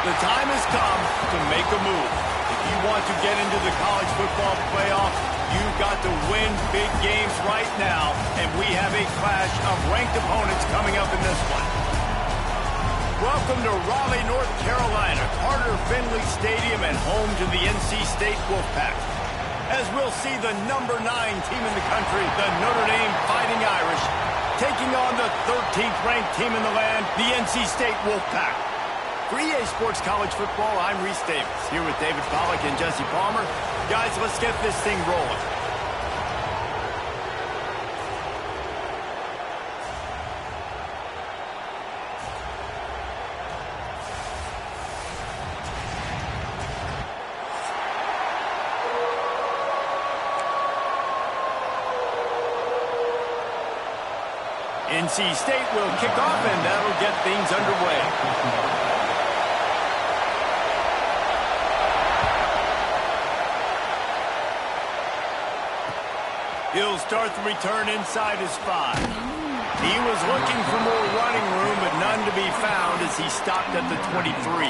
The time has come to make a move. If you want to get into the college football playoffs, you've got to win big games right now, and we have a clash of ranked opponents coming up in this one. Welcome to Raleigh, North Carolina, Carter Finley Stadium, and home to the NC State Wolfpack. As we'll see the #9 team in the country, the Notre Dame Fighting Irish, taking on the 13th ranked team in the land, the NC State Wolfpack. For EA Sports College Football, I'm Reese Davis, here with David Pollack and Jesse Palmer. Guys, let's get this thing rolling. NC State will kick off, and that'll get things underway. He'll start the return inside his 5. He was looking for more running room, but none to be found as he stopped at the 23.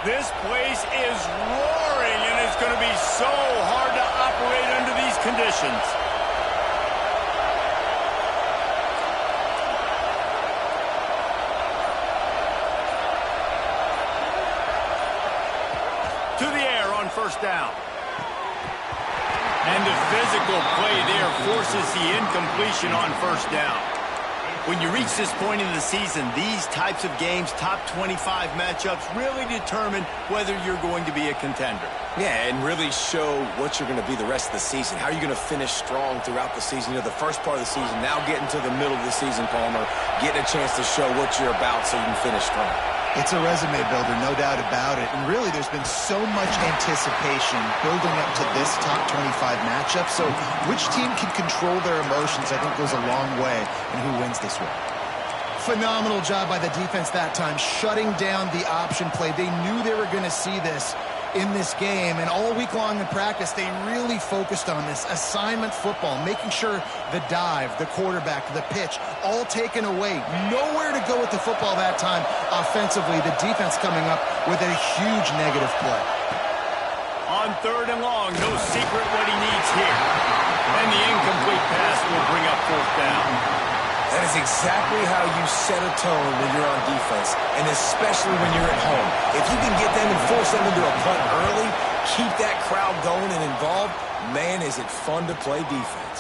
This place is roaring, and it's going to be so hard to operate under these conditions. To the air on first down. And the physical play there forces the incompletion on first down. When you reach this point in the season, these types of games, top 25 matchups, really determine whether you're going to be a contender. Yeah, and really show what you're going to be the rest of the season. How are you going to finish strong throughout the season? You know, the first part of the season, now getting to the middle of the season, Palmer, getting a chance to show what you're about so you can finish strong. It's a resume builder, no doubt about it. And really, there's been so much anticipation building up to this top 25 matchup. So which team can control their emotions, I think, goes a long way in who wins this one. Phenomenal job by the defense that time, shutting down the option play. They knew they were going to see this in this game, and all week long in practice, they really focused on this assignment football, making sure the dive, the quarterback, the pitch, all taken away. Nowhere to go with the football that time offensively. The defense coming up with a huge negative play. On third and long, no secret what he needs here. And the incomplete pass will bring up fourth down. That is exactly how you set a tone when you're on defense, and especially when you're at home. If you can get them and force them into a punt early, keep that crowd going and involved, man, is it fun to play defense.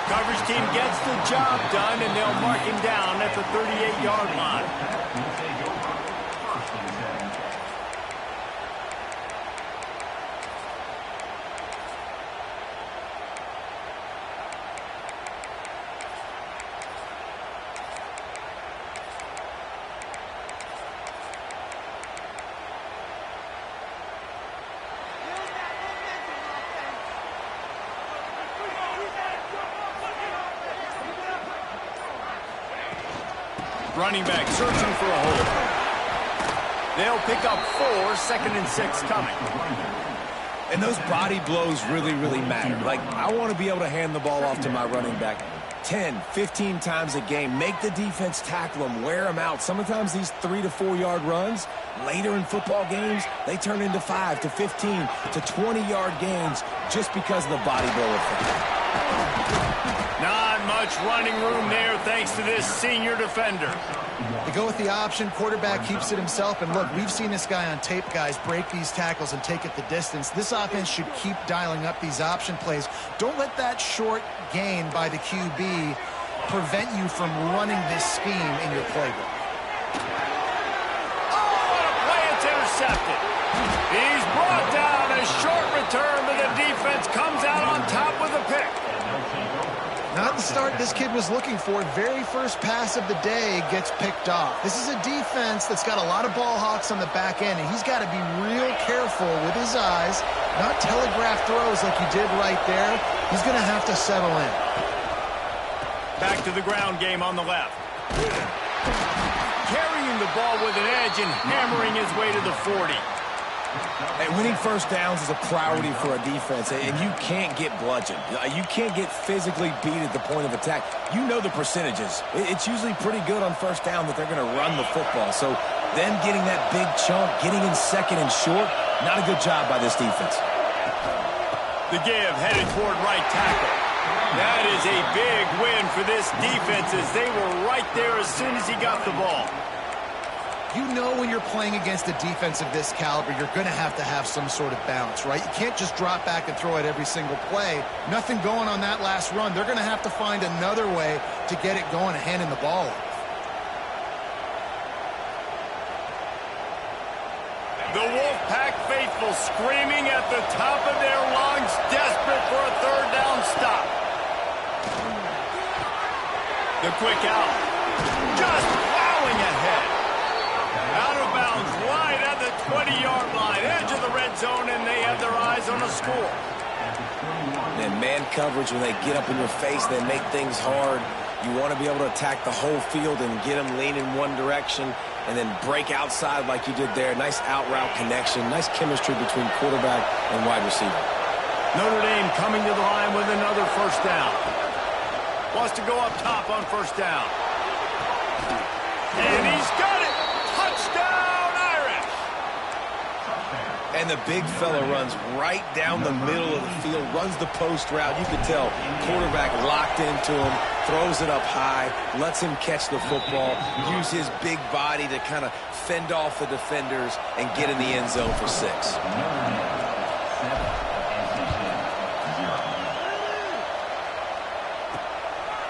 Coverage team gets the job done, and they'll mark him down at the 38-yard line. Running back searching for a hole. They'll pick up 4, 2nd and 6 coming. And those body blows really, really matter. Like, I want to be able to hand the ball off to my running back 10, 15 times a game. Make the defense tackle them, wear them out. Sometimes these 3 to 4 yard runs, later in football games, they turn into 5 to 15 to 20-yard gains just because of the body blow effect. Not much running room there thanks to this senior defender. They go with the option. Quarterback keeps it himself. And look, we've seen this guy on tape, guys, break these tackles and take it the distance. This offense should keep dialing up these option plays. Don't let that short gain by the QB prevent you from running this scheme in your playbook. Oh, what a play! It's intercepted. He's brought down. A short return, but the defense comes out on top with a pick. Not the start this kid was looking for. Very first pass of the day gets picked off. This is a defense that's got a lot of ball hawks on the back end, and he's got to be real careful with his eyes, not telegraph throws like he did right there. He's going to have to settle in. Back to the ground game on the left. Carrying the ball with an edge and hammering his way to the 40. Hey, winning first downs is a priority for a defense, and you can't get bludgeoned. You can't get physically beat at the point of attack. You know the percentages. It's usually pretty good on first down that they're going to run the football. So them getting that big chunk, getting in second and short, not a good job by this defense. The give headed toward right tackle. That is a big win for this defense as they were right there as soon as he got the ball. You know when you're playing against a defense of this caliber, you're going to have some sort of balance, right? You can't just drop back and throw it every single play. Nothing going on that last run. They're going to have to find another way to get it going and handing the ball off. The Wolfpack faithful screaming at the top of their lungs, desperate for a third down stop. The quick out. Just plowing ahead. Out of bounds, right at the 20-yard line, edge of the red zone, and they have their eyes on a score. And man coverage, when they get up in your face, they make things hard. You want to be able to attack the whole field and get them lean in one direction and then break outside like you did there. Nice out route connection, nice chemistry between quarterback and wide receiver. Notre Dame coming to the line with another first down. Wants to go up top on first down. And he's got it! Touchdown, Irish! And the big fella runs right down the middle of the field, runs the post route. You can tell quarterback locked into him, throws it up high, lets him catch the football, use his big body to kind of fend off the defenders and get in the end zone for 6.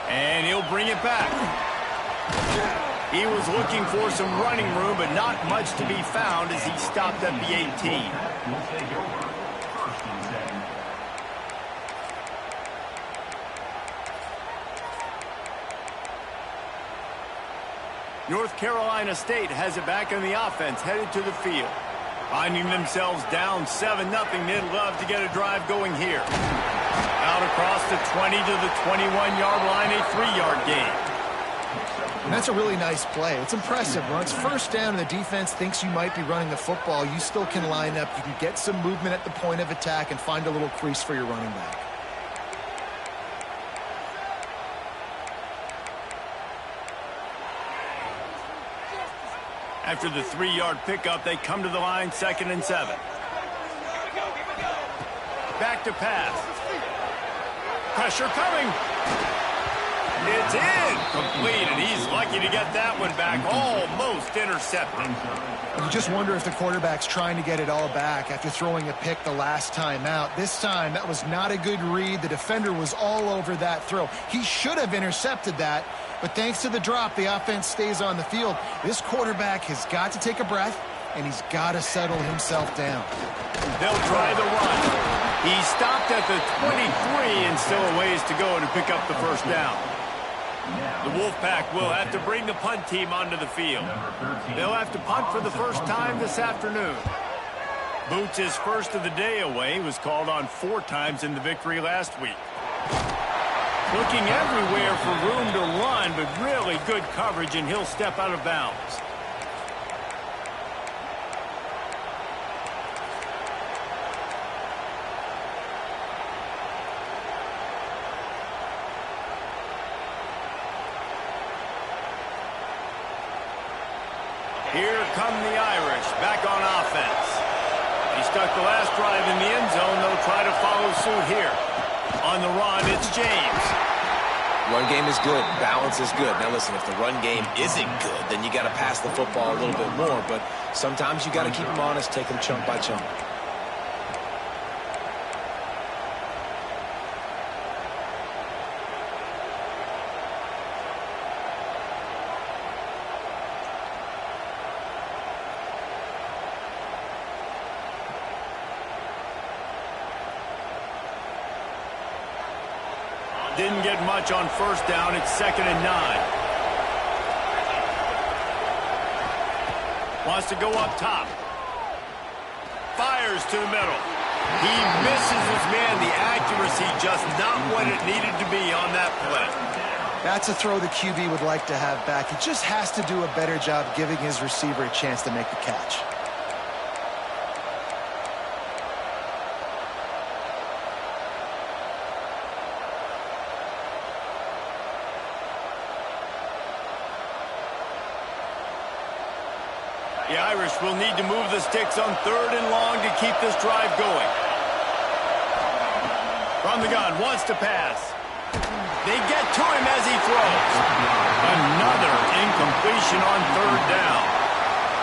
And he'll bring it back. He was looking for some running room, but not much to be found as he stopped at the 18. North Carolina State has it back on the offense, headed to the field. Finding themselves down 7-0, they'd love to get a drive going here. Out across the 20 to the 21-yard line, a 3-yard gain. And that's a really nice play. It's impressive. When it's first down and the defense thinks you might be running the football, you still can line up. You can get some movement at the point of attack and find a little crease for your running back. After the 3-yard pickup, they come to the line, 2nd and 7. Back to pass. Pressure coming. It's in. Complete, and he's lucky to get that one back. Almost intercepted. You just wonder if the quarterback's trying to get it all back after throwing a pick the last time out. This time, that was not a good read. The defender was all over that throw. He should have intercepted that, but thanks to the drop, the offense stays on the field. This quarterback has got to take a breath, and he's got to settle himself down. They'll try the run. He stopped at the 23 and still a ways to go to pick up the first down. The Wolfpack will have to bring the punt team onto the field. They'll have to punt for the first time this afternoon. Boots' first of the day away was called on 4 times in the victory last week. Looking everywhere for room to run, but really good coverage, and he'll step out of bounds. Here come the Irish, back on offense. He stuck the last drive in the end zone. They'll try to follow suit here. On the run, it's James. Run game is good. Balance is good. Now listen, if the run game isn't good, then you got to pass the football a little bit more. But sometimes you got to keep them honest, take them chunk by chunk. Didn't get much on first down. It's 2nd and 9. Wants to go up top. Fires to the middle. He misses his man. The accuracy just not what it needed to be on that play. That's a throw the QB would like to have back. He just has to do a better job giving his receiver a chance to make the catch. The Irish will need to move the sticks on 3rd and long to keep this drive going. From the gun, wants to pass. They get to him as he throws. Another incompletion on 3rd down.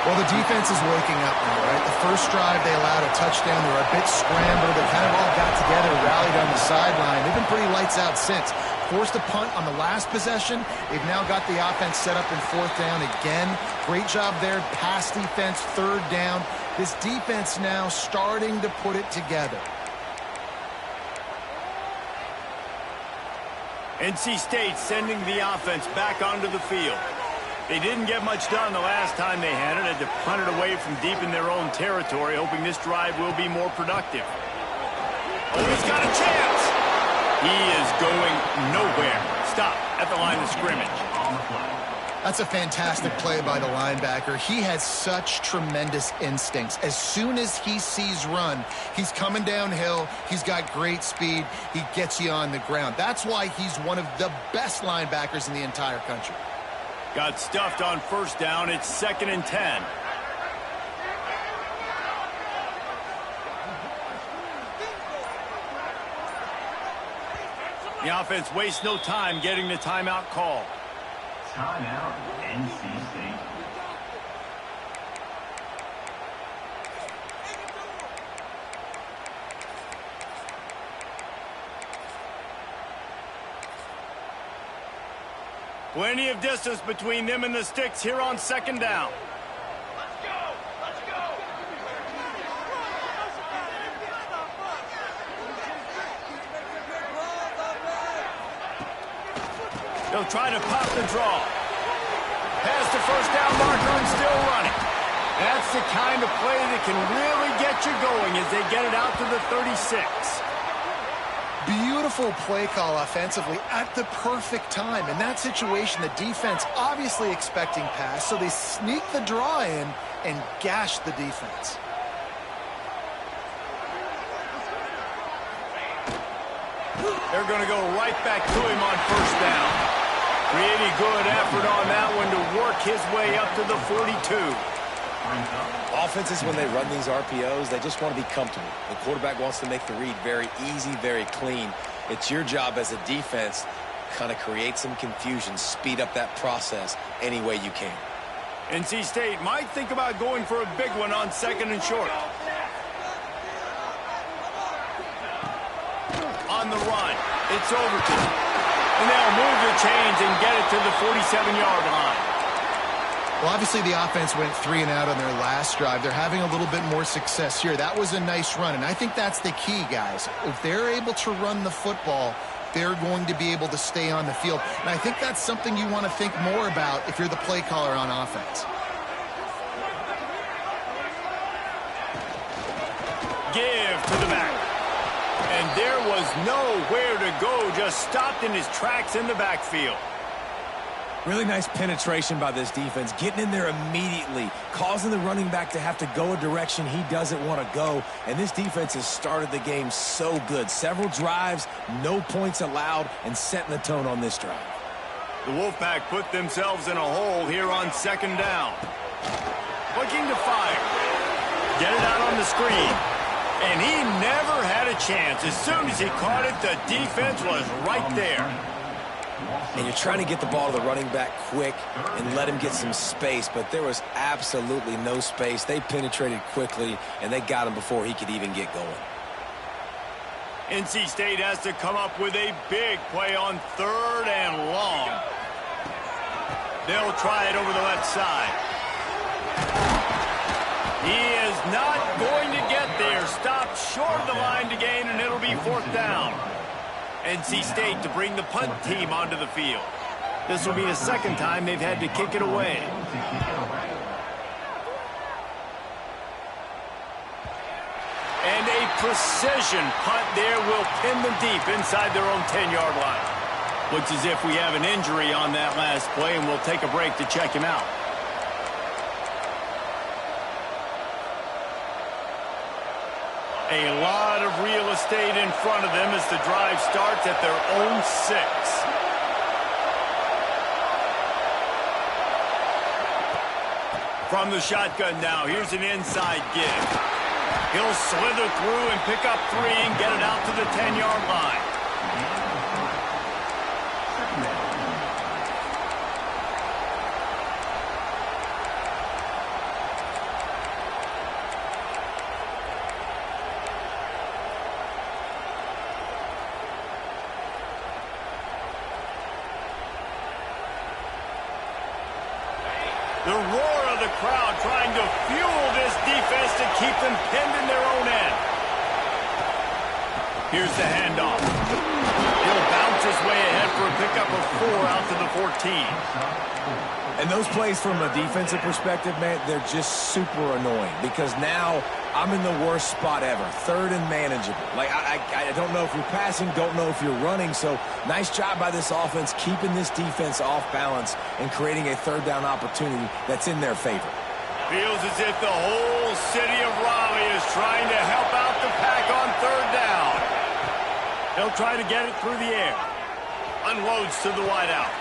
Well, the defense is waking up now, right? The first drive, they allowed a touchdown. They were a bit scrambled. They kind of all got together, rallied on the sideline. They've been pretty lights out since. Forced a punt on the last possession. They've now got the offense set up in 4th down again. Great job there. Pass defense, 3rd down. This defense now starting to put it together. NC State sending the offense back onto the field. They didn't get much done the last time they had it. Had to punt it away from deep in their own territory, hoping this drive will be more productive. Oh, he's got a chance. He is going nowhere. Stop at the line of scrimmage. That's a fantastic play by the linebacker. He has such tremendous instincts. As soon as he sees run, he's coming downhill. He's got great speed. He gets you on the ground. That's why he's one of the best linebackers in the entire country. Got stuffed on 1st down. It's 2nd and 10. The offense wastes no time getting the timeout call. Timeout, NC State. Plenty of distance between them and the sticks here on 2nd down. Let's go! Let's go! They'll try to pop the draw. Past the 1st down marker and still running. That's the kind of play that can really get you going as they get it out to the 36. Beautiful play call offensively at the perfect time. In that situation, the defense obviously expecting pass, so they sneak the draw in and gash the defense. They're going to go right back to him on 1st down. Really good effort on that one to work his way up to the 42. Offenses, when they run these RPOs, they just want to be comfortable. The quarterback wants to make the read very easy, very clean. It's your job as a defense to kind of create some confusion, speed up that process any way you can. NC State might think about going for a big one on 2nd and short. On the run, it's Overton. And they'll move the chains and get it to the 47-yard line. Well, obviously the offense went 3 and out on their last drive. They're having a little bit more success here. That was a nice run, and I think that's the key, guys. If they're able to run the football, they're going to be able to stay on the field. And I think that's something you want to think more about if you're the play caller on offense. Give to the back. And there was nowhere to go, just stopped in his tracks in the backfield. Really nice penetration by this defense, getting in there immediately, causing the running back to have to go a direction he doesn't want to go. And this defense has started the game so good. Several drives, no points allowed, and setting the tone on this drive. The Wolfpack put themselves in a hole here on 2nd down. Looking to fire. Get it out on the screen. And he never had a chance. As soon as he caught it, the defense was right there. And you're trying to get the ball to the running back quick and let him get some space, but there was absolutely no space. They penetrated quickly, and they got him before he could even get going. NC State has to come up with a big play on 3rd and long. They'll try it over the left side. He is not going to get there. Stopped short of the line to gain, and it'll be 4th down. NC State to bring the punt team onto the field. This will be the 2nd time they've had to kick it away. And a precision punt there will pin them deep inside their own 10-yard line. Looks as if we have an injury on that last play, and we'll take a break to check him out. A lot of real estate in front of them as the drive starts at their own 6. From the shotgun now, here's an inside give. He'll slither through and pick up 3 and get it out to the 10-yard line. The roar of the crowd trying to fuel this defense to keep them pinned in their own end. Here's the handoff. He'll bounce his way ahead for a pickup of 4 out to the 14. And those plays from a defensive perspective, man, they're just super annoying because now I'm in the worst spot ever. 3rd and manageable. Like, I don't know if you're passing, don't know if you're running. So nice job by this offense keeping this defense off balance and creating a 3rd down opportunity that's in their favor. Feels as if the whole city of Raleigh is trying to help out the pack on 3rd down. He'll try to get it through the air. Unloads to the wideout.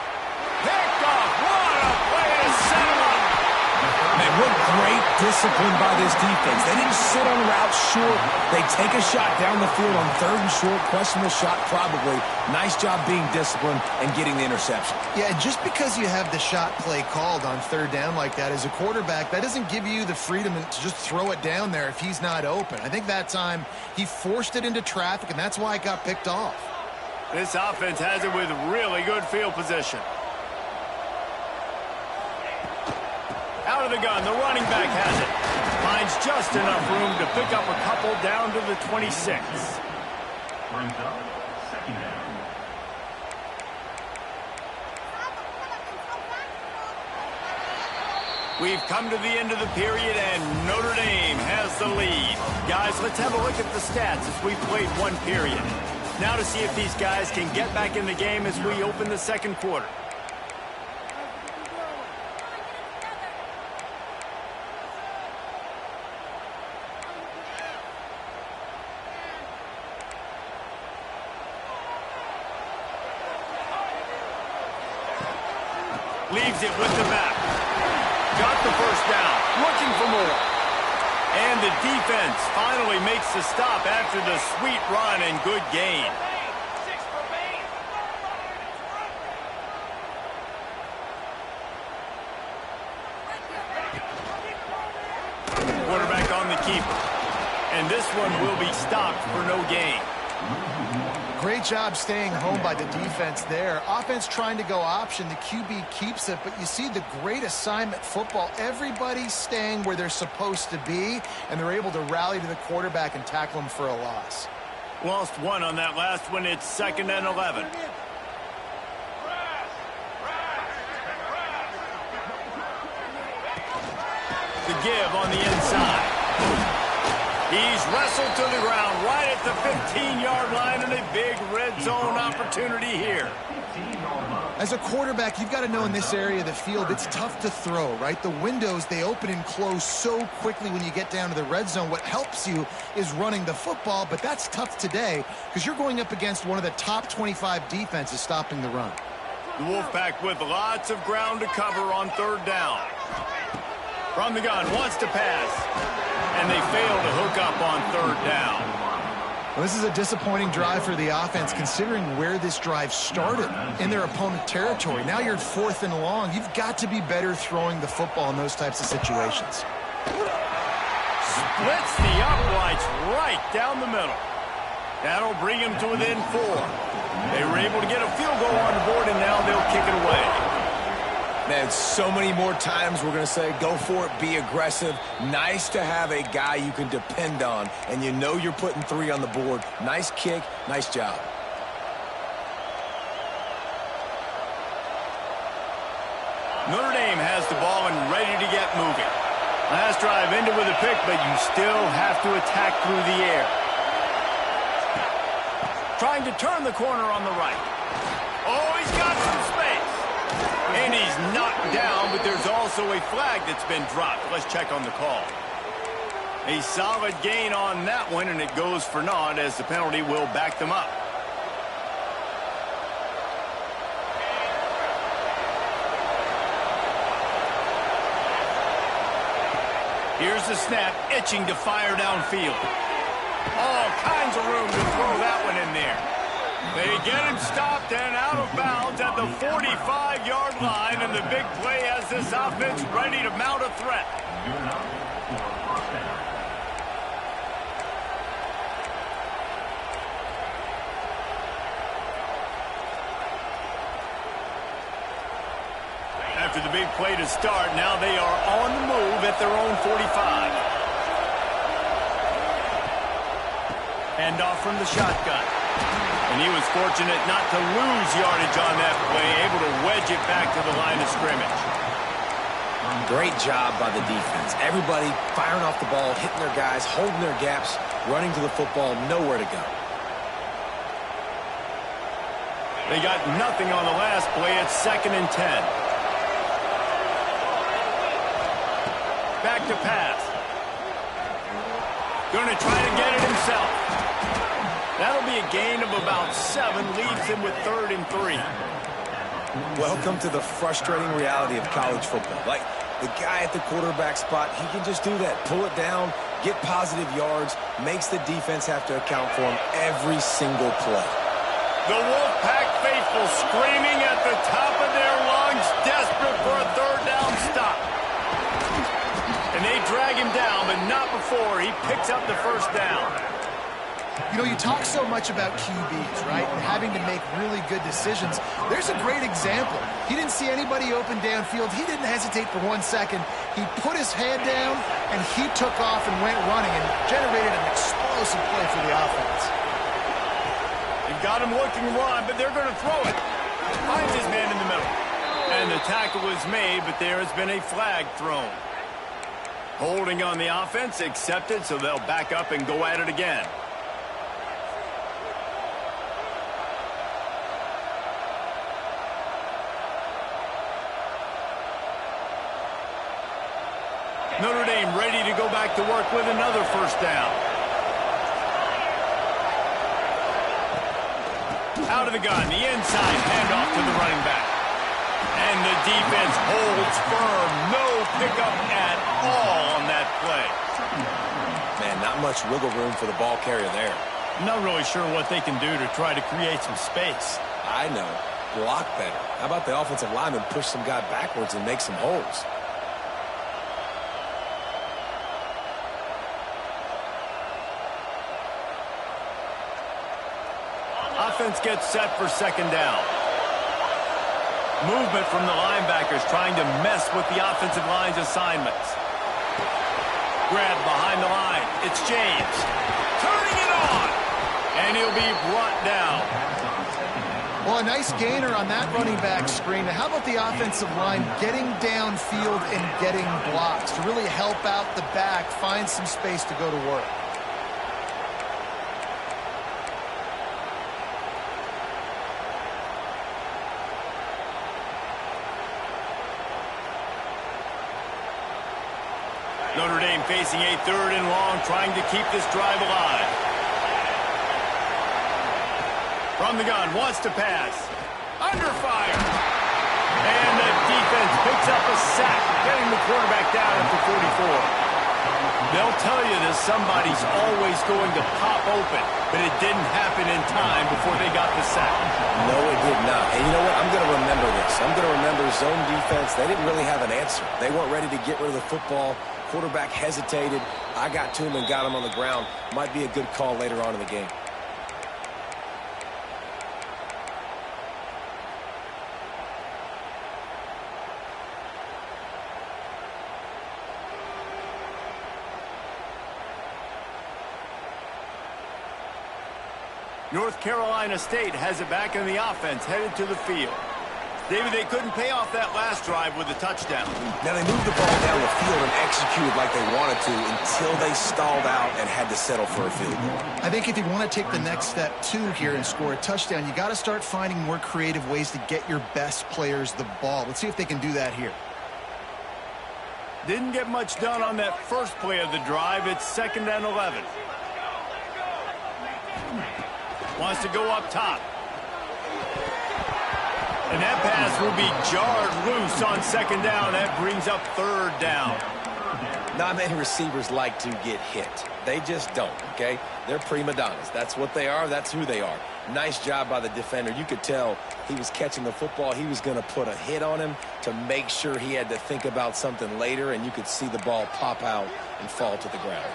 Picked off. What a play to set him up. Man, what great discipline by this defense. They didn't sit on routes short. They take a shot down the field on 3rd and short, question the shot probably. Nice job being disciplined and getting the interception. Yeah, and just because you have the shot play called on 3rd down like that as a quarterback, that doesn't give you the freedom to just throw it down there if he's not open. I think that time he forced it into traffic, and that's why it got picked off. This offense has it with really good field position. Out of the gun, the running back has it. Finds just enough room to pick up a couple down to the 26. Brings up 2nd down. We've come to the end of the period, and Notre Dame has the lead. Guys, let's have a look at the stats as we played 1 period. Now to see if these guys can get back in the game as we open the 2nd quarter. Leaves it with the back. Got the 1st down. Looking for more. And the defense finally makes the stop after the sweet run and good gain. Quarterback on the keeper. And this one will be stopped for no gain. Great job staying home by the defense there. Offense trying to go option. The QB keeps it, but you see the great assignment football. Everybody's staying where they're supposed to be, and they're able to rally to the quarterback and tackle him for a loss. Lost 1 on that last one. It's 2nd and 11. The give on the inside. He's wrestled to the ground right at the 15-yard line, and a big red zone opportunity here. As a quarterback, you've got to know in this area of the field, it's tough to throw, right? The windows, they open and close so quickly when you get down to the red zone. What helps you is running the football, but that's tough today because you're going up against one of the top 25 defenses stopping the run. The Wolfpack with lots of ground to cover on 3rd down. From the gun, wants to pass, and they fail to hook up on 3rd down. Well, this is a disappointing drive for the offense considering where this drive started in their opponent territory. Now you're 4th and long. You've got to be better throwing the football in those types of situations. Splits the uprights right down the middle. That'll bring him to within 4. They were able to get a field goal on the board, and now they'll kick it away. Man, so many more times we're going to say, go for it, be aggressive. Nice to have a guy you can depend on, and you know you're putting 3 on the board. Nice kick, nice job. Notre Dame has the ball and ready to get moving. Last drive ended with a pick, but you still have to attack through the air. Trying to turn the corner on the right. Oh, he And he's knocked down, but there's also a flag that's been dropped. Let's check on the call. A solid gain on that one, and it goes for naught as the penalty will back them up. Here's the snap, itching to fire downfield. All kinds of room to throw that one in there. They get him stopped and out of bounds at the 45-yard line, and the big play has this offense ready to mount a threat. After the big play to start, now they are on the move at their own 45. Hand off from the shotgun. And he was fortunate not to lose yardage on that play, able to wedge it back to the line of scrimmage. Great job by the defense. Everybody firing off the ball, hitting their guys, holding their gaps, running to the football, nowhere to go. They got nothing on the last play. It's 2nd and 10. Back to pass. Going to try to get it himself. That'll be a gain of about 7, leaves him with 3rd and 3. Welcome to the frustrating reality of college football. Like, the guy at the quarterback spot, he can just do that. Pull it down, get positive yards, makes the defense have to account for him every single play. The Wolfpack faithful screaming at the top of their lungs, desperate for a 3rd down stop. And they drag him down, but not before he picks up the 1st down. You know, you talk so much about QBs, right, and having to make really good decisions. There's a great example. He didn't see anybody open downfield. He didn't hesitate for 1 second. He put his head down, and he took off and went running and generated an explosive play for the offense. They've got him looking to run, but they're going to throw it. Finds his man in the middle. And the tackle was made, but there has been a flag thrown. Holding on the offense, accepted, so they'll back up and go at it again. Notre Dame ready to go back to work with another 1st down. Out of the gun, the inside handoff to the running back. And the defense holds firm. No pickup at all on that play. Man, not much wiggle room for the ball carrier there. I'm not really sure what they can do to try to create some space. I know. Block better. How about the offensive lineman push some guy backwards and make some holes? Offense gets set for 2nd down. Movement from the linebackers trying to mess with the offensive line's assignments. Grab behind the line. It's James. Turning it on. And he'll be brought down. Well, a nice gainer on that running back screen. Now, how about the offensive line getting downfield and getting blocks to really help out the back, find some space to go to work? Notre Dame facing a 3rd and long, trying to keep this drive alive. From the gun, wants to pass. Under fire. And the defense picks up a sack, getting the quarterback down at the 44. They'll tell you that somebody's always going to pop open, but it didn't happen in time before they got the sack. No, it did not. And you know what? I'm going to remember this. I'm going to remember zone defense. They didn't really have an answer. They weren't ready to get rid of the football. Quarterback hesitated. I got to him and got him on the ground. Might be a good call later on in the game. North Carolina State has it back in the offense, headed to the field. David, they couldn't pay off that last drive with a touchdown. Now, they moved the ball down the field and executed like they wanted to until they stalled out and had to settle for a field goal. I think if you want to take the next step, too, here and score a touchdown, you got to start finding more creative ways to get your best players the ball. Let's see if they can do that here. Didn't get much done on that first play of the drive. It's 2nd and 11. Wants to go up top. And that pass will be jarred loose on 2nd down. That brings up 3rd down. Not many receivers like to get hit. They just don't, okay? They're prima donnas. That's what they are. That's who they are. Nice job by the defender. You could tell he was catching the football. He was going to put a hit on him to make sure he had to think about something later, and you could see the ball pop out and fall to the ground.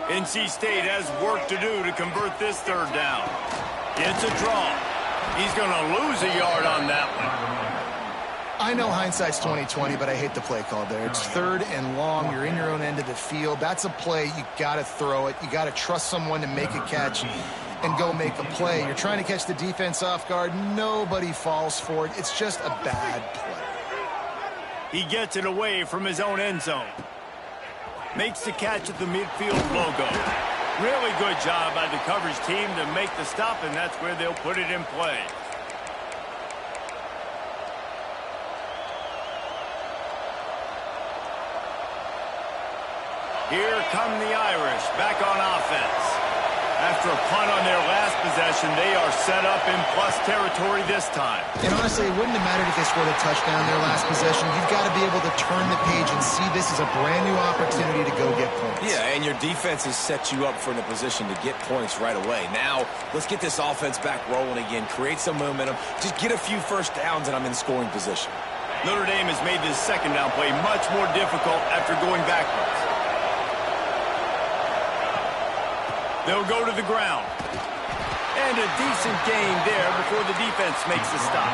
NC State has work to do to convert this 3rd down. It's a draw. He's going to lose a yard on that one. I know hindsight's 20/20, but I hate the play call there. It's 3rd and long. You're in your own end of the field. That's a play. You got to throw it. You got to trust someone to make a catch and go make a play. You're trying to catch the defense off guard. Nobody falls for it. It's just a bad play. He gets it away from his own end zone. Makes the catch at the midfield logo. Really good job by the coverage team to make the stop, and that's where they'll put it in play. Here come the Irish back on offense. After a punt on their last possession, they are set up in plus territory this time. And honestly, it wouldn't have mattered if they scored a touchdown their last possession. You've got to be able to turn the page and see this is a brand new opportunity to go get points. Yeah, and your defense has set you up for in a position to get points right away. Now, let's get this offense back rolling again, create some momentum, just get a few first downs, and I'm in scoring position. Notre Dame has made this 2nd down play much more difficult after going backwards. They'll go to the ground. And a decent gain there before the defense makes the stop.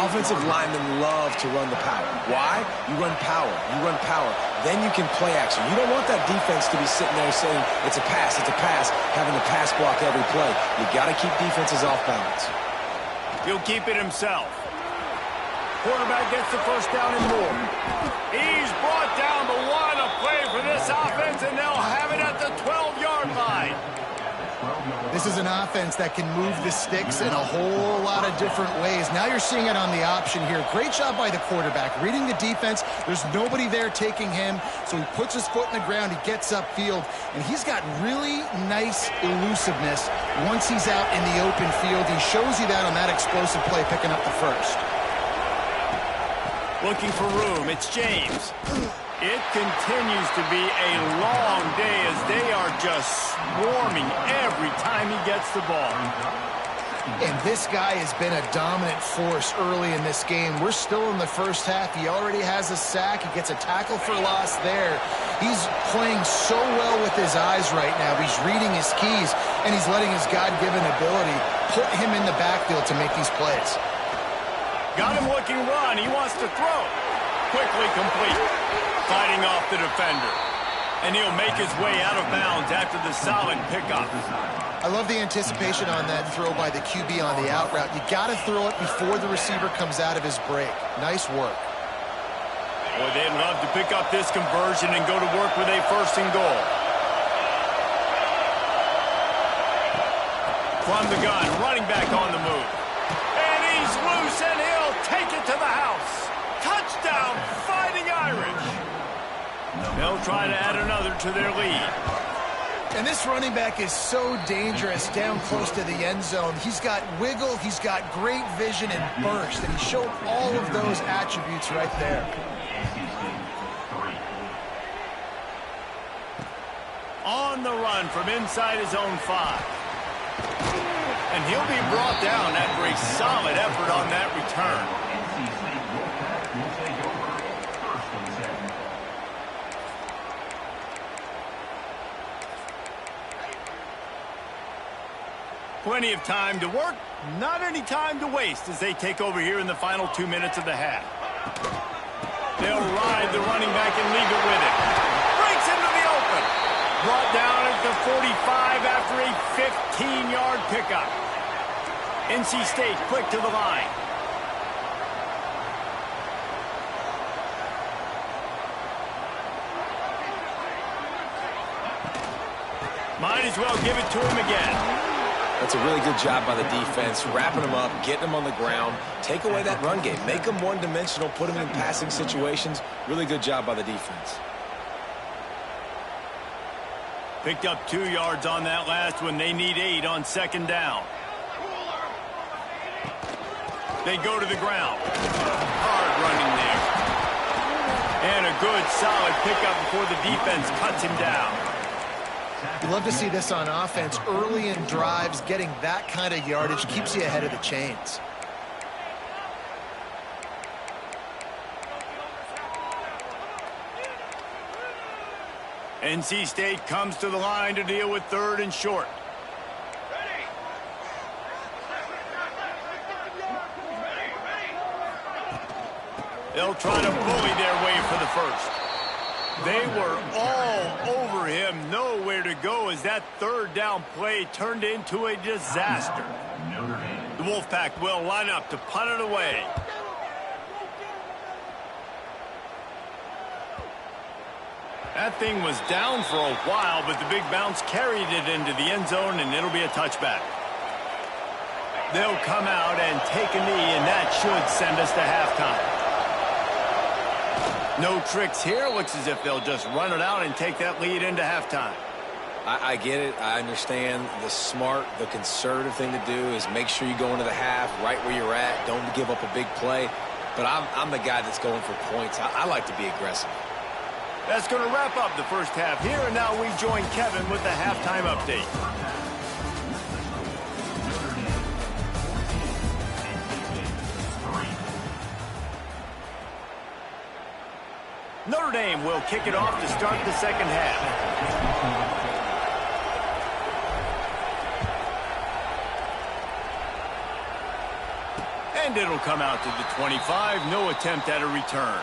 Offensive linemen love to run the power. Why? You run power. You run power. Then you can play action. You don't want that defense to be sitting there saying, it's a pass, having to pass block every play. You got to keep defenses off balance. He'll keep it himself. Quarterback gets the first down and more. He's brought down, but what a play for this offense, and they'll have it at the 12-yard line. This is an offense that can move the sticks in a whole lot of different ways. Now you're seeing it on the option here. Great job by the quarterback. Reading the defense, there's nobody there taking him, so he puts his foot in the ground, he gets upfield, and he's got really nice elusiveness once he's out in the open field. He shows you that on that explosive play, picking up the first. Looking for room, it's James. It continues to be a long day as they are just swarming every time he gets the ball. And this guy has been a dominant force early in this game. We're still in the first half. He already has a sack. He gets a tackle for loss there. He's playing so well with his eyes right now. He's reading his keys, and he's letting his God-given ability put him in the backfield to make these plays. Got him looking run. He wants to throw. Quickly complete. Fighting off the defender. And he'll make his way out of bounds after the solid pickup. I love the anticipation on that throw by the QB on the out route. You got to throw it before the receiver comes out of his break. Nice work. Boy, they'd love to pick up this conversion and go to work with a 1st and goal. From the gun, running back on the move. And he's loose, and he'll take it to the house. Touchdown, Fighting Irish. They'll try to add another to their lead. And this running back is so dangerous down close to the end zone. He's got wiggle, he's got great vision and burst, and he showed all of those attributes right there. On the run from inside his own 5. And he'll be brought down after a solid effort on that return. Plenty of time to work, not any time to waste as they take over here in the final 2 minutes of the half. They'll ride the running back and leave it with him. Breaks into the open. Brought down at the 45 after a 15-yard pickup. NC State quick to the line. Might as well give it to him again. That's a really good job by the defense, wrapping them up, getting them on the ground. Take away that run game. Make them one-dimensional, put them in passing situations. Really good job by the defense. Picked up 2 yards on that last one. They need 8 on second down. They go to the ground. Hard running there. And a good, solid pickup before the defense cuts him down. You love to see this on offense. Early in drives, getting that kind of yardage keeps you ahead of the chains. NC State comes to the line to deal with 3rd and short. They'll try to bully their way for the first. They were all over him, nowhere to go as that 3rd down play turned into a disaster. The Wolfpack will line up to punt it away. That thing was down for a while, but the big bounce carried it into the end zone, and it'll be a touchback. They'll come out and take a knee, and that should send us to halftime. No tricks here. Looks as if they'll just run it out and take that lead into halftime. I get it. I understand. The smart, the conservative thing to do is make sure you go into the half right where you're at. Don't give up a big play. But I'm the guy that's going for points. I like to be aggressive. That's going to wrap up the first half here, and now we join Kevin with the halftime update. Notre Dame will kick it off to start the second half. And it'll come out to the 25. No attempt at a return.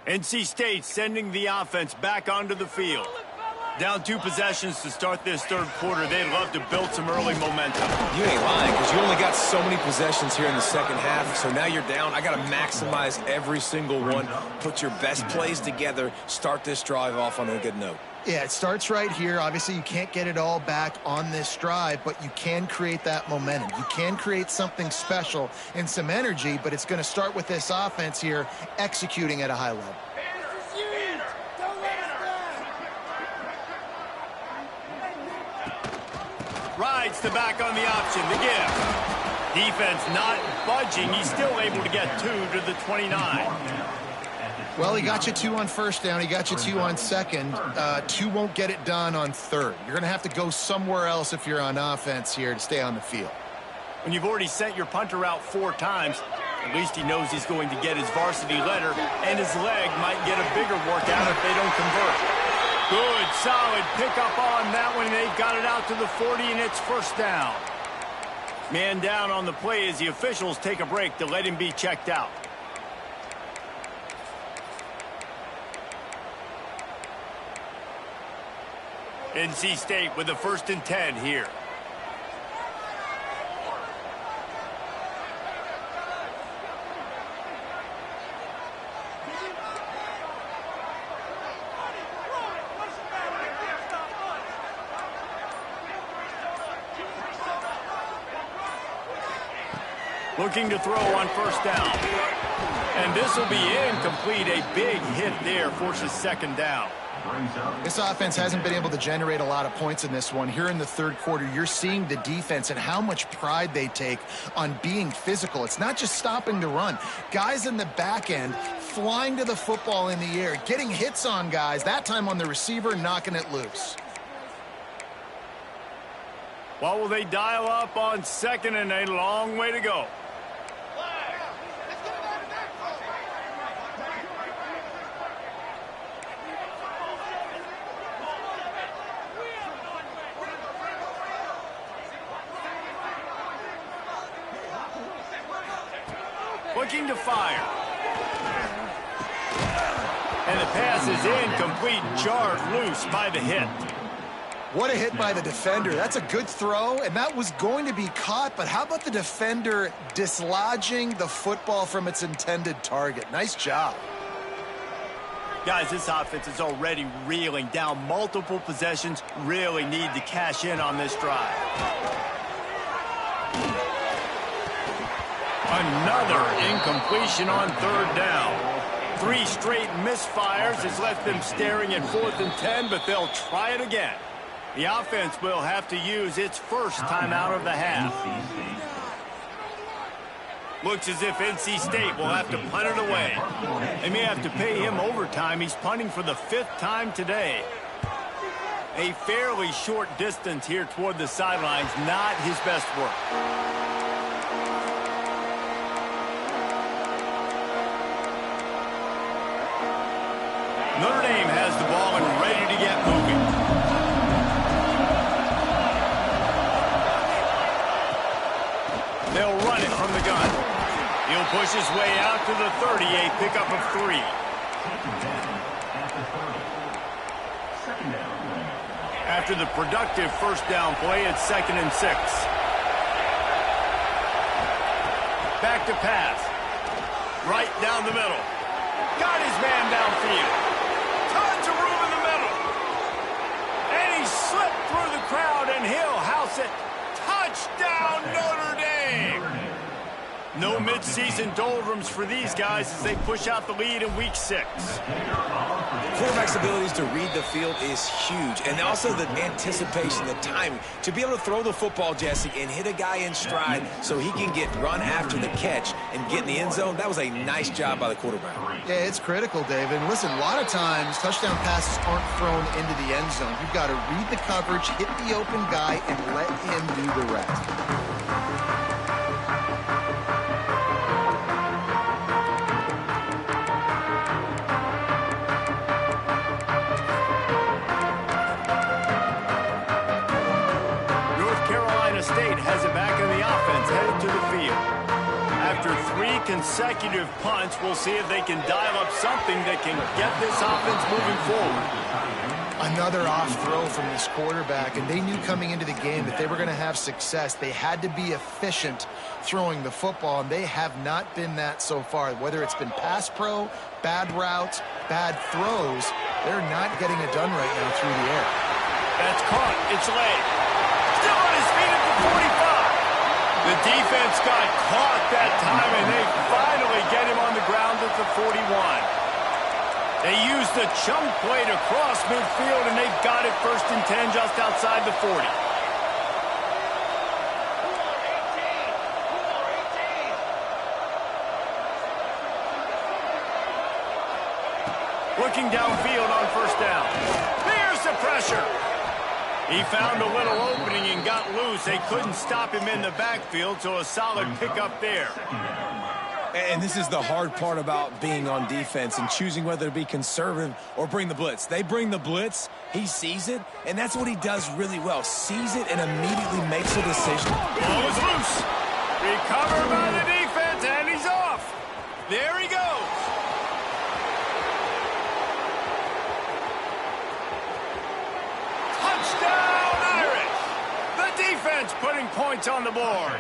NC State sending the offense back onto the field. Down 2 possessions to start this third quarter. They'd love to build some early momentum. You ain't lying, because you only got so many possessions here in the second half, so now you're down. I got to maximize every single one, put your best plays together, start this drive off on a good note. Yeah, it starts right here. Obviously, you can't get it all back on this drive, but you can create that momentum. You can create something special and some energy, but it's going to start with this offense here executing at a high level. Rides the back on the option, the give. Defense not budging. He's still able to get 2 to the 29. Well, he got you 2 on first down. He got you 2 on second. 2 won't get it done on third. You're going to have to go somewhere else if you're on offense here to stay on the field. When you've already sent your punter out 4 times, at least he knows he's going to get his varsity letter, and his leg might get a bigger workout if they don't convert. Good, solid pickup on that one. They've got it out to the 40, and it's first down. Man down on the play as the officials take a break to let him be checked out. NC State with the 1st and 10 here. Looking to throw on first down. And this will be incomplete. A big hit there forces second down. This offense hasn't been able to generate a lot of points in this one. Here in the third quarter, you're seeing the defense and how much pride they take on being physical. It's not just stopping the run. Guys in the back end flying to the football in the air, getting hits on guys, that time on the receiver, knocking it loose. What will they dial up on second and a long way to go? Looking to fire. And the pass is incomplete, jarred loose by the hit. What a hit by the defender. That's a good throw, and that was going to be caught, but how about the defender dislodging the football from its intended target? Nice job. Guys, this offense is already reeling down multiple possessions. Really need to cash in on this drive. Another incompletion on third down. 3 straight misfires has left them staring at 4th and 10, but they'll try it again. The offense will have to use its first timeout of the half. Looks as if NC State will have to punt it away. They may have to pay him overtime. He's punting for the 5th time today. A fairly short distance here toward the sidelines, not his best work. Notre Dame has the ball and ready to get moving. They'll run it from the gun. He'll push his way out to the 30, a pickup of 3. After the productive first down play, it's 2nd and 6. Back to pass. Right down the middle. Got his man downfield. Tons of room in the middle. And he slipped through the crowd, and he'll house it. Touchdown, Notre Dame! No midseason doldrums for these guys as they push out the lead in Week 6. Quarterback's abilities to read the field is huge, and also the anticipation, the timing. To be able to throw the football, Jesse, and hit a guy in stride so he can get run after the catch and get in the end zone, that was a nice job by the quarterback. Yeah, it's critical, David. And listen, a lot of times touchdown passes aren't thrown into the end zone. You've got to read the coverage, hit the open guy, and let him do the rest. State has it back in the offense, headed to the field. After 3 consecutive punts, we'll see if they can dial up something that can get this offense moving forward. Another off throw from this quarterback, and they knew coming into the game that they were going to have success. They had to be efficient throwing the football, and they have not been that so far. Whether it's been pass pro, bad routes, bad throws, they're not getting it done right now through the air. That's caught. It's late. Still on his feet at the 45. The defense got caught that time, and they finally get him on the ground at the 41. They used the chunk play to cross midfield, and they got it 1st and 10 just outside the 40. Looking downfield on first down. Here's the pressure. He found a little opening and got loose. They couldn't stop him in the backfield, so a solid pickup there. And this is the hard part about being on defense and choosing whether to be conservative or bring the blitz. They bring the blitz, he sees it, and that's what he does really well. Sees it and immediately makes a decision. Ball is loose. Recovered by the defense, and he's off. There he goes. Touchdown, Irish. The defense putting points on the board.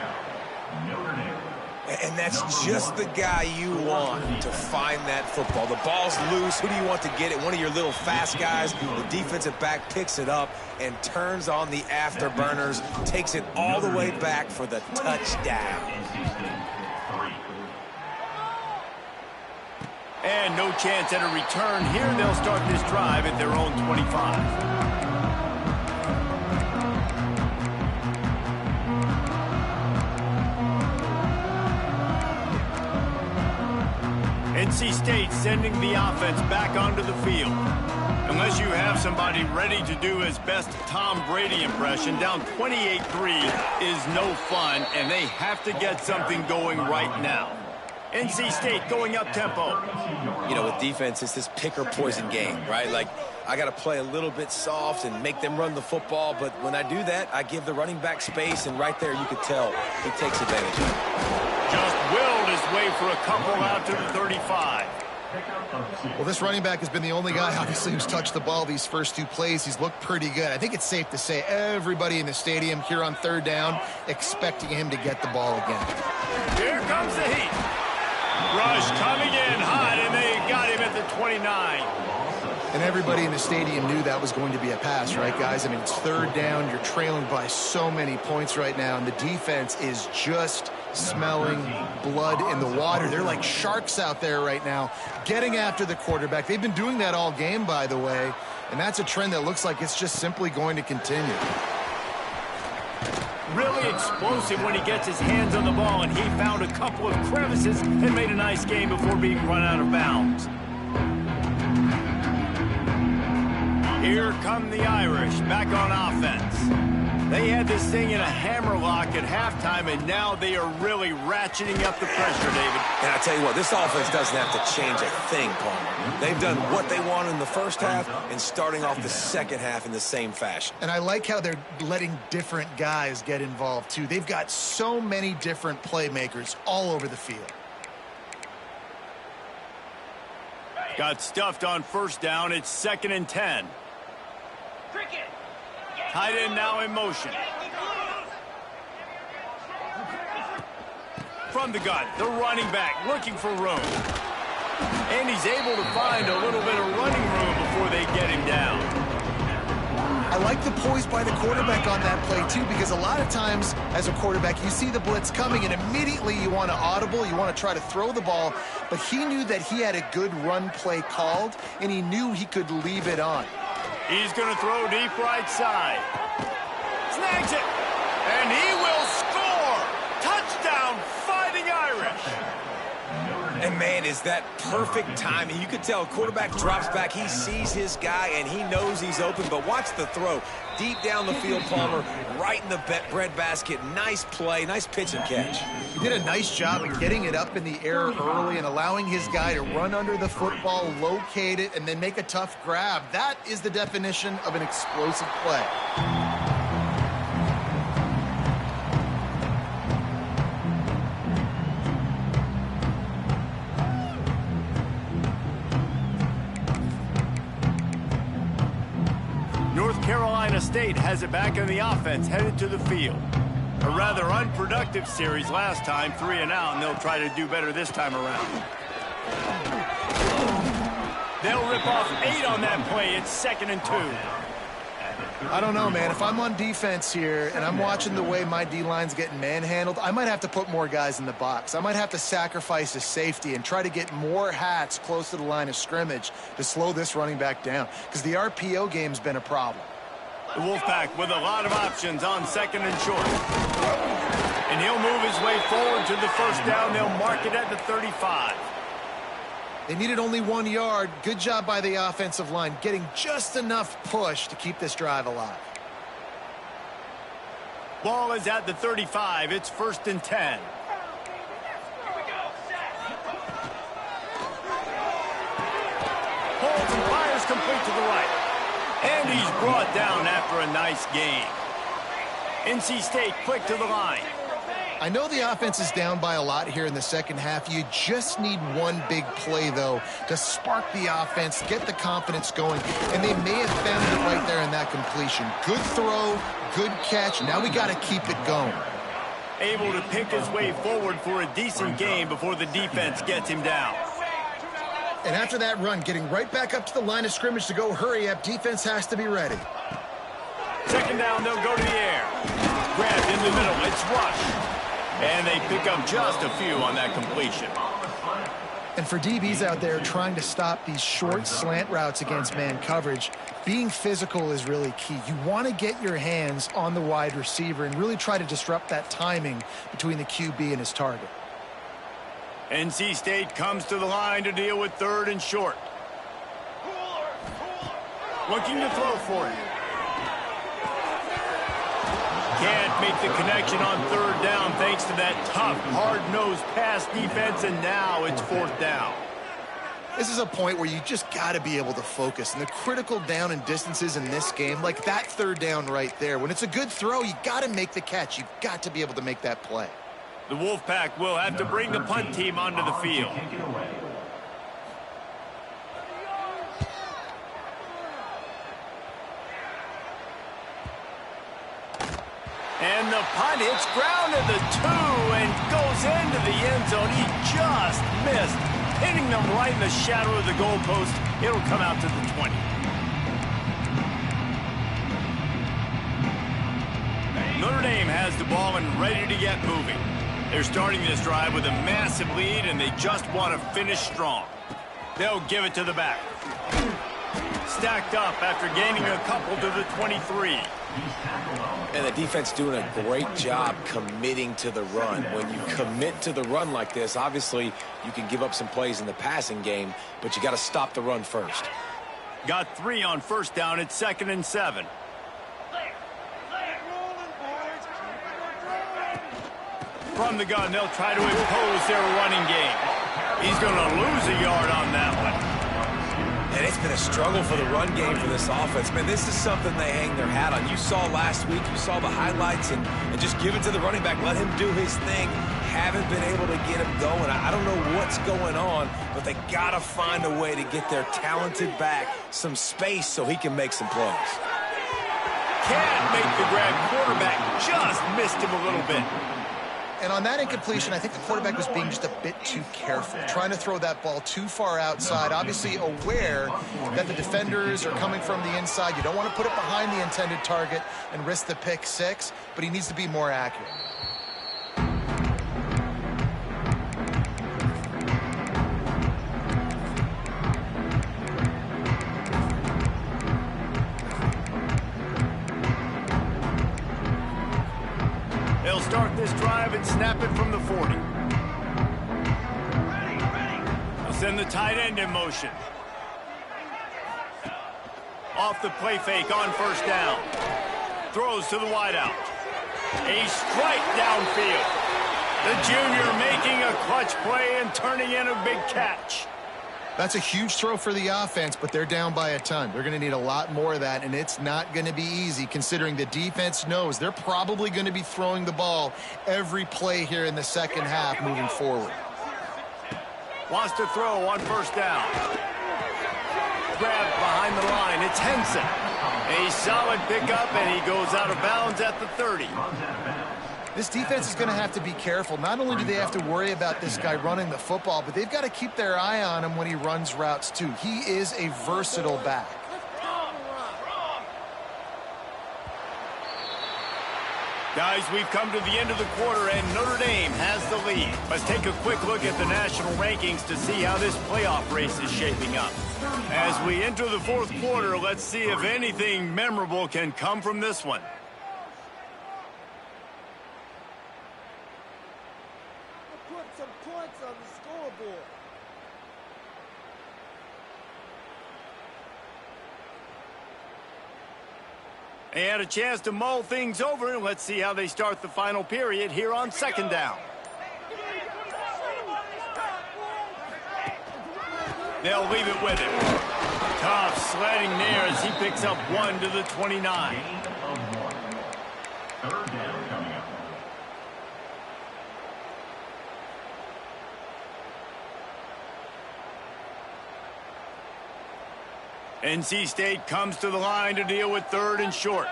And that's just the guy you want to find that football. The ball's loose. Who do you want to get it? One of your little fast guys. The defensive back picks it up and turns on the afterburners, takes it all the way back for the touchdown. And no chance at a return here. They'll start this drive at their own 25. NC State sending the offense back onto the field. Unless you have somebody ready to do his best Tom Brady impression, down 28-3 is no fun, and they have to get something going right now. NC State going up tempo. You know, with defense, it's this pick or poison game, right? Like, I got to play a little bit soft and make them run the football, but when I do that, I give the running back space, and right there you could tell he takes advantage of it. Just willed his way for a couple out to the 35. Well, this running back has been the only guy, obviously, who's touched the ball these first two plays. He's looked pretty good. I think it's safe to say everybody in the stadium here on third down expecting him to get the ball again. Here comes the heat. Rush coming in hot, and they got him at the 29. And everybody in the stadium knew that was going to be a pass, right, guys? I mean, it's third down. You're trailing by so many points right now, and the defense is just smelling blood in the water. They're like sharks out there right now, getting after the quarterback. They've been doing that all game, by the way, and that's a trend that looks like it's just simply going to continue. Really explosive when he gets his hands on the ball, and he found a couple of crevices and made a nice game before being run out of bounds. Here come the Irish back on offense. They had this thing in a hammerlock at halftime, and now they are really ratcheting up the pressure, David. And I tell you what, this offense doesn't have to change a thing, Palmer. They've done what they wanted in the first half and starting off the second half in the same fashion. And I like how they're letting different guys get involved, too. They've got so many different playmakers all over the field. Got stuffed on first down. It's 2nd and 10. Tight end now in motion. From the gun, the running back looking for room. And he's able to find a little bit of running room before they get him down. I like the poise by the quarterback on that play, too, because a lot of times as a quarterback, you see the blitz coming, and immediately you want to audible, you want to try to throw the ball. But he knew that he had a good run play called, and he knew he could leave it on. He's going to throw deep right side. Snags it. And he will score. Touchdown, Fighting Irish. And, man, is that perfect timing. You could tell quarterback drops back. He sees his guy, and he knows he's open. But watch the throw. Deep down the field, Palmer, right in the breadbasket. Nice play, nice pitch and catch. He did a nice job of getting it up in the air early and allowing his guy to run under the football, locate it, and then make a tough grab. That is the definition of an explosive play. North Carolina State has it back in the offense, headed to the field. A rather unproductive series last time, 3 and out, and they'll try to do better this time around. They'll rip off 8 on that play. It's 2nd and 2. I don't know, man. If I'm on defense here and I'm watching the way my D-line's getting manhandled, I might have to put more guys in the box. I might have to sacrifice a safety and try to get more hats close to the line of scrimmage to slow this running back down, because the RPO game's been a problem. The Wolfpack with a lot of options on 2nd and short. And he'll move his way forward to the first down. They'll mark it at the 35. They needed only 1 yard. Good job by the offensive line, getting just enough push to keep this drive alive. Ball is at the 35. It's 1st and 10. Holds and fires complete to the right. And he's brought down after a nice game. NC State quick to the line. I know the offense is down by a lot here in the second half. You just need one big play, though, to spark the offense, get the confidence going, and they may have found it right there in that completion. Good throw, good catch. Now we got to keep it going. Able to pick his way forward for a decent game before the defense gets him down. And after that run, getting right back up to the line of scrimmage to go hurry up, defense has to be ready. 2nd down, they'll go to the air. Grabbed in the middle, it's Rush. And they pick up just a few on that completion. And for DBs out there trying to stop these short slant routes against man coverage, being physical is really key. You want to get your hands on the wide receiver and really try to disrupt that timing between the QB and his target. NC State comes to the line to deal with 3rd and short. Looking to throw for it. Can't make the connection on 3rd down thanks to that tough, hard-nosed pass defense, and now it's 4th down. This is a point where you just got to be able to focus. And the critical down and distances in this game, like that 3rd down right there, when it's a good throw, you got to make the catch. You've got to be able to make that play. The Wolfpack will have to bring the punt team onto the field. And the punt hits ground at the 2 and goes into the end zone. He just missed, hitting them right in the shadow of the goalpost. It'll come out to the 20. Notre Dame has the ball and ready to get moving. They're starting this drive with a massive lead, and they just want to finish strong. They'll give it to the back. Stacked up after gaining a couple to the 23. And the defense doing a great job committing to the run. When you commit to the run like this, obviously you can give up some plays in the passing game, but you got to stop the run first. Got 3 on 1st down. It's 2nd and 7. From the gun, they'll try to impose their running game. He's going to lose a yard on that one. And it's been a struggle for the run game for this offense. Man, this is something they hang their hat on. You saw last week, you saw the highlights, and just give it to the running back. Let him do his thing. Haven't been able to get him going. I don't know what's going on, but they got to find a way to get their talented back some space so he can make some plays. Can't make the grab. Quarterback just missed him a little bit. And on that incompletion, I think the quarterback was being just a bit too careful, trying to throw that ball too far outside, obviously aware that the defenders are coming from the inside. You don't want to put it behind the intended target and risk the pick 6, but he needs to be more accurate. They'll start this drive and snap it from the 40. They'll send the tight end in motion. Off the play fake on 1st down. Throws to the wideout. A strike downfield. The junior making a clutch play and turning in a big catch. That's a huge throw for the offense, but they're down by a ton. They're going to need a lot more of that, and it's not going to be easy considering the defense knows they're probably going to be throwing the ball every play here in the second half moving forward. Wants to throw on 1st down. Grabbed behind the line. It's Henson. A solid pickup, and he goes out of bounds at the 30. This defense is going to have to be careful. Not only do they have to worry about this guy running the football, but they've got to keep their eye on him when he runs routes too. He is a versatile back. Guys, we've come to the end of the quarter, and Notre Dame has the lead. Let's take a quick look at the national rankings to see how this playoff race is shaping up. As we enter the 4th quarter, let's see if anything memorable can come from this one. Put some points on the scoreboard. They had a chance to mull things over, and let's see how they start the final period here on 2nd down. They'll leave it with him. Tough sledding there as he picks up 1 to the 29. NC State comes to the line to deal with 3rd and short.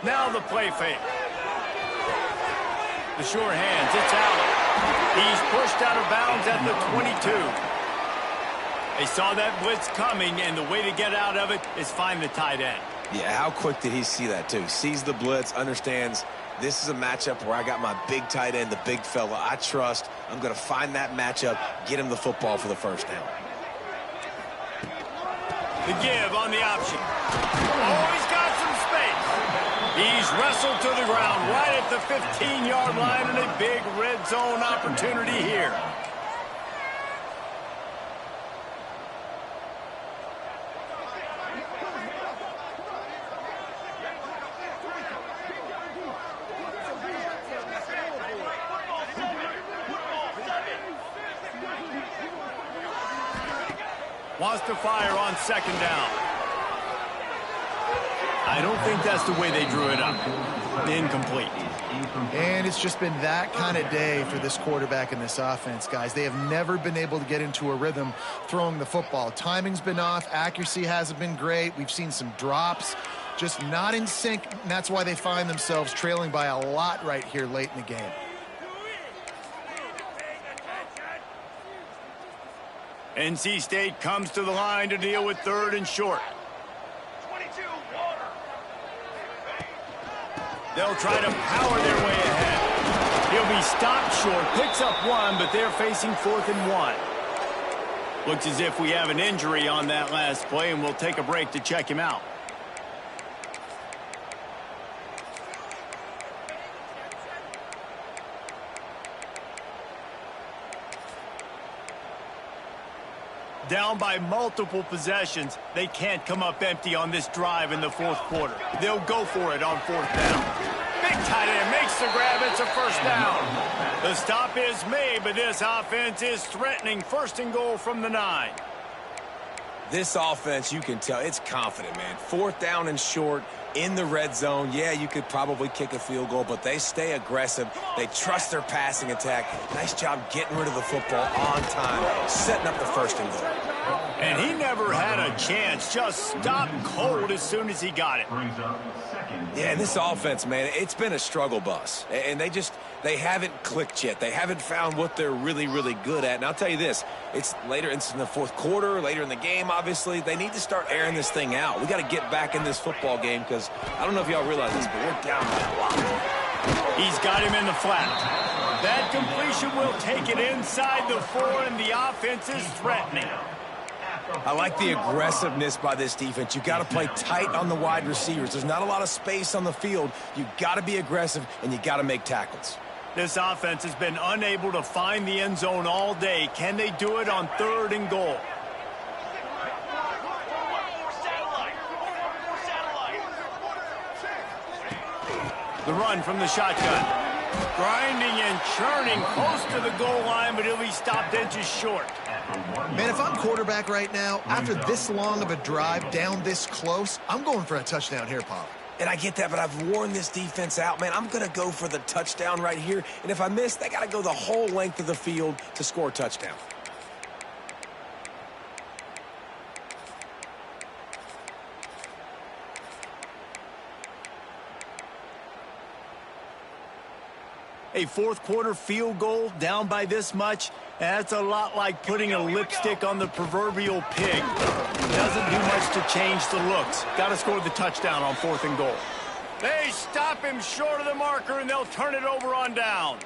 Now the play fake. The short hands, it's Allen. He's pushed out of bounds at the 22. They saw that blitz coming, and the way to get out of it is find the tight end. Yeah, how quick did he see that, too? Sees the blitz, understands this is a matchup where I got my big tight end, the big fella I trust. I'm going to find that matchup, get him the football for the first down. The give on the option. Oh, he's got some space. He's wrestled to the ground right at the 15-yard line, and a big red zone opportunity here. Wants to fire on second down. I don't think that's the way they drew it up. Incomplete. And it's just been that kind of day for this quarterback and this offense, guys. They have never been able to get into a rhythm throwing the football. Timing's been off. Accuracy hasn't been great. We've seen some drops. Just not in sync, and that's why they find themselves trailing by a lot right here late in the game. NC State comes to the line to deal with third and short. They'll try to power their way ahead. He'll be stopped short, picks up one, but they're facing 4th and 1. Looks as if we have an injury on that last play, and we'll take a break to check him out. Down by multiple possessions, they can't come up empty on this drive in the 4th quarter. They'll go for it on 4th down. Big tight end makes the grab. It's a first down. The stop is made, but this offense is threatening 1st and goal from the 9. This offense, you can tell, it's confident, man. 4th down and short in the red zone. Yeah, you could probably kick a field goal, but they stay aggressive. They trust their passing attack. Nice job getting rid of the football on time, setting up the 1st and goal. And he never had a chance. Just stopped cold as soon as he got it. Yeah, and this offense, man, it's been a struggle bus. And they haven't clicked yet. They haven't found what they're really, really good at. And I'll tell you this, it's later in the 4th quarter, later in the game, obviously. They need to start airing this thing out. We got to get back in this football game because I don't know if y'all realize this, but we're down by a lot. He's got him in the flat. That completion will take it inside the 4, and the offense is threatening. I like the aggressiveness by this defense. You got to play tight on the wide receivers. There's not a lot of space on the field. You got to be aggressive, and you got to make tackles. This offense has been unable to find the end zone all day. Can they do it on 3rd and goal? The run from the shotgun. Grinding and churning close to the goal line, but he'll be stopped inches short. Man, if I'm quarterback right now, after this long of a drive down this close, I'm going for a touchdown here, Pop. And I get that, but I've worn this defense out, man. I'm going to go for the touchdown right here. And if I miss, they got to go the whole length of the field to score a touchdown. A 4th quarter field goal down by this much, that's a lot like putting a lipstick on the proverbial pig. Doesn't do much to change the looks. Got to score the touchdown on 4th and goal. They stop him short of the marker, and they'll turn it over on downs.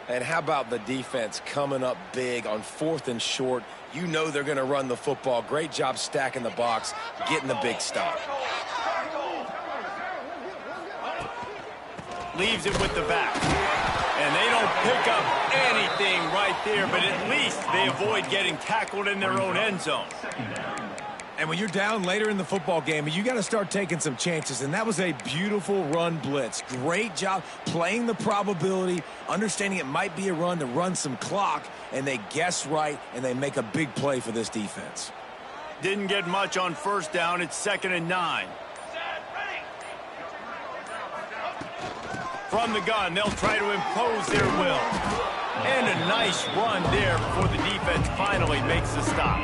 And how about the defense coming up big on 4th and short? You know they're going to run the football. Great job stacking the box, getting the big stop. Leaves it with the back. And they don't pick up anything right there, but at least they avoid getting tackled in their own end zone. And when you're down later in the football game, you got to start taking some chances, and that was a beautiful run blitz. Great job playing the probability, understanding it might be a run to run some clock, and they guess right, and they make a big play for this defense. Didn't get much on 1st down. It's 2nd and 9. From the gun, they'll try to impose their will. And a nice run there before the defense finally makes the stop.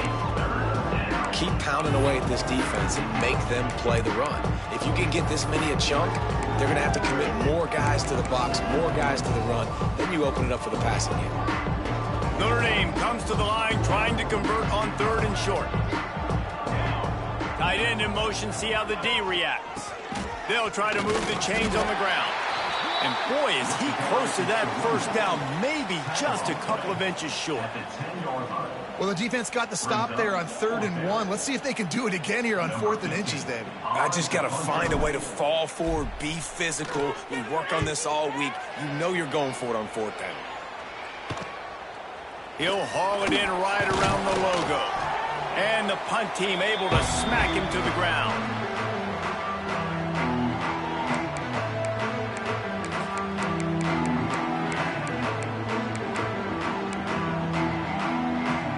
Keep pounding away at this defense and make them play the run. If you can get this many a chunk, they're going to have to commit more guys to the box, more guys to the run. Then you open it up for the passing game. Notre Dame comes to the line trying to convert on 3rd and short. Tight end in motion, see how the D reacts. They'll try to move the chains on the ground. And boy, is he close to that first down, maybe just a couple of inches short. Well, the defense got the stop there on 3rd and 1. Let's see if they can do it again here on 4th and inches, David. I just got to find a way to fall forward, be physical. We work on this all week. You know you're going for it on 4th down. He'll haul it in right around the logo. And the punt team able to smack him to the ground.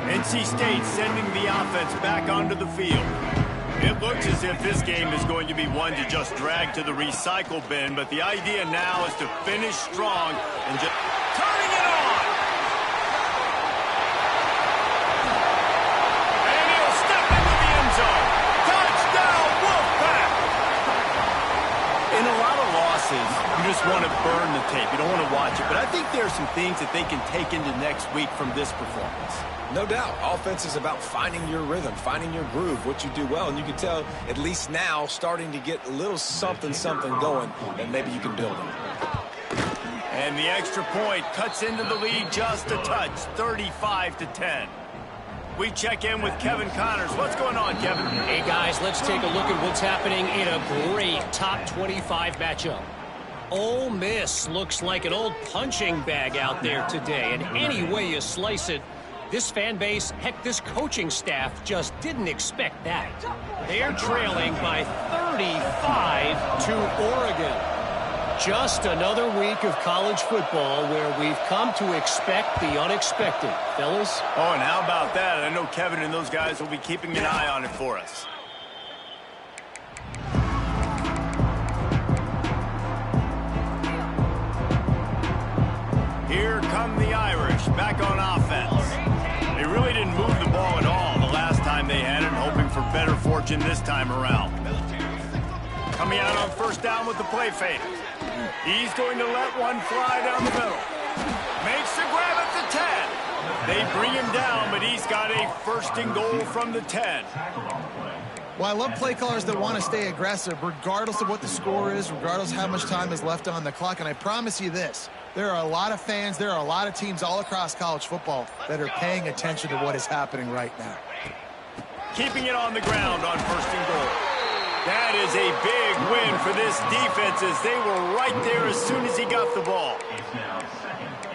NC State sending the offense back onto the field. It looks as if this game is going to be one to just drag to the recycle bin, but the idea now is to finish strong and just turning it on. And he'll step into the end zone. Touchdown, Wolfpack! In a lot of losses, you just want to burn the tape. You don't want to watch it, but I think there are some things that they can take into next week from this performance. No doubt. Offense is about finding your rhythm, finding your groove, what you do well. And you can tell, at least now, starting to get a little something going, and maybe you can build it. And the extra point cuts into the lead just a touch, 35-10. We check in with Kevin Connors. What's going on, Kevin? Hey, guys, let's take a look at what's happening in a great top 25 matchup. Ole Miss looks like an old punching bag out there today, and any way you slice it, this fan base, heck, this coaching staff just didn't expect that. They're trailing by 35 to Oregon. Just another week of college football where we've come to expect the unexpected. Fellas? Oh, and how about that? I know Kevin and those guys will be keeping an eye on it for us. Here come the Irish back on offense. They really didn't move the ball at all the last time they had it, hoping for better fortune this time around. Coming out on 1st down with the play fake. He's going to let one fly down the middle. Makes the grab at the 10. They bring him down, but he's got a 1st and goal from the 10. Well, I love play callers that want to stay aggressive, regardless of what the score is, regardless of how much time is left on the clock. And I promise you this, there are a lot of fans, there are a lot of teams all across college football that are paying attention to what is happening right now. Keeping it on the ground on 1st and goal. That is a big win for this defense as they were right there as soon as he got the ball.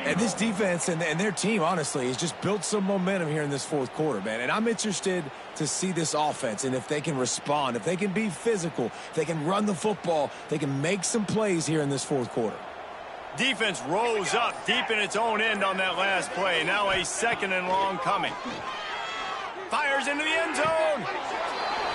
And this defense and their team, honestly, has just built some momentum here in this 4th quarter, man. And I'm interested to see this offense and if they can respond, if they can be physical, if they can run the football, they can make some plays here in this 4th quarter. Defense rose up deep in its own end on that last play. Now a 2nd and long coming. Fires into the end zone.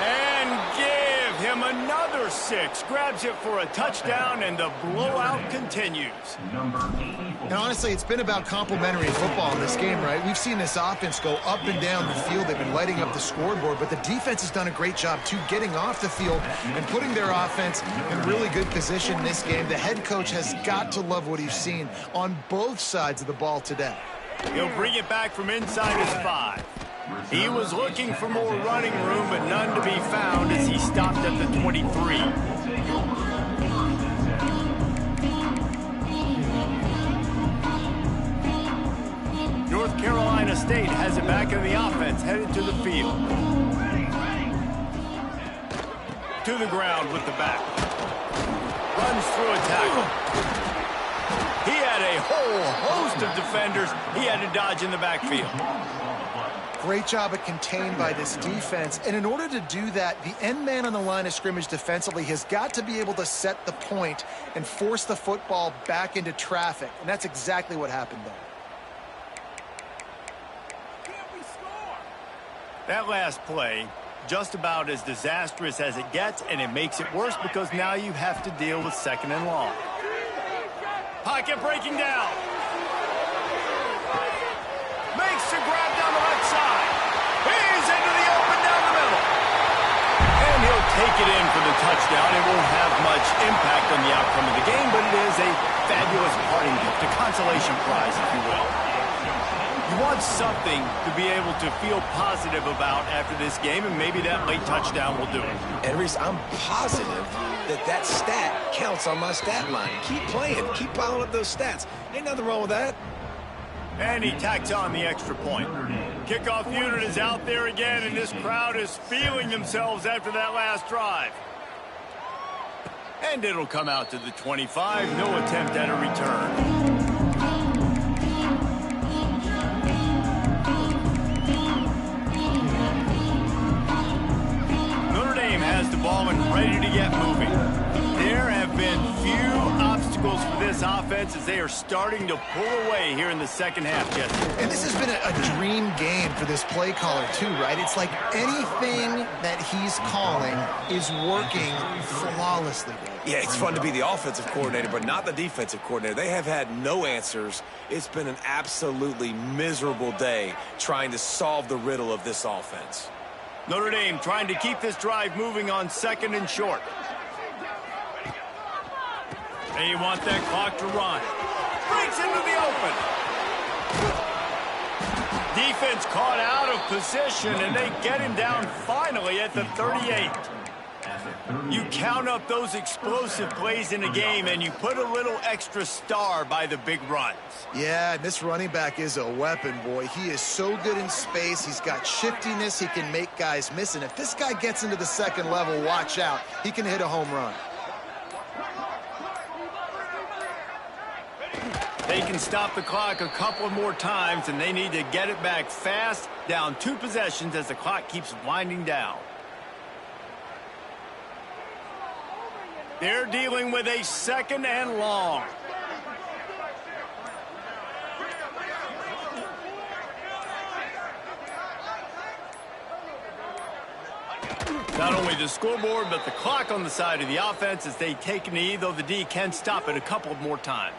And give him another 6. Grabs it for a touchdown, and the blowout continues. And honestly, it's been about complementary football in this game, right? We've seen this offense go up and down the field. They've been lighting up the scoreboard, but the defense has done a great job, too, getting off the field and putting their offense in really good position in this game. The head coach has got to love what he's seen on both sides of the ball today. He'll bring it back from inside his 5. He was looking for more running room, but none to be found as he stopped at the 23. North Carolina State has it back in the offense, headed to the field. To the ground with the back. Runs through a tackle. He had a whole host of defenders he had to dodge in the backfield. Great job at contained by this defense. And in order to do that, the end man on the line of scrimmage defensively has got to be able to set the point and force the football back into traffic. And that's exactly what happened there. That last play, just about as disastrous as it gets, and it makes it worse because now you have to deal with 2nd and long. Pocket breaking down. Makes the grab down the left side. He's into the open down the middle. And he'll take it in for the touchdown. It won't have much impact on the outcome of the game, but it is a fabulous parting gift, a consolation prize, if you will. You want something to be able to feel positive about after this game, and maybe that late touchdown will do it. And Reese, I'm positive that stat counts on my stat line. Keep playing. Keep piling up those stats. Ain't nothing wrong with that. And he tacks on the extra point. Kickoff unit is out there again, and this crowd is feeling themselves after that last drive. And it'll come out to the 25. No attempt at a return. Has the ball and ready to get moving. There have been few obstacles for this offense as they are starting to pull away here in the second half, Jesse. And this has been a dream game for this play caller too, right? It's like anything that he's calling is working flawlessly. Yeah, it's fun to be the offensive coordinator, but not the defensive coordinator. They have had no answers. It's been an absolutely miserable day trying to solve the riddle of this offense. Notre Dame trying to keep this drive moving on 2nd and short. They want that clock to run. Breaks into the open. Defense caught out of position, and they get him down finally at the 38. You count up those explosive plays in a game, and you put a little extra star by the big runs. Yeah, this running back is a weapon, boy. He is so good in space. He's got shiftiness. He can make guys miss. And if this guy gets into the second level, watch out. He can hit a home run. They can stop the clock a couple more times, and they need to get it back fast, down 2 possessions as the clock keeps winding down. They're dealing with a 2nd and long. Not only the scoreboard, but the clock on the side of the offense as they take a knee, though the D can stop it a couple more times.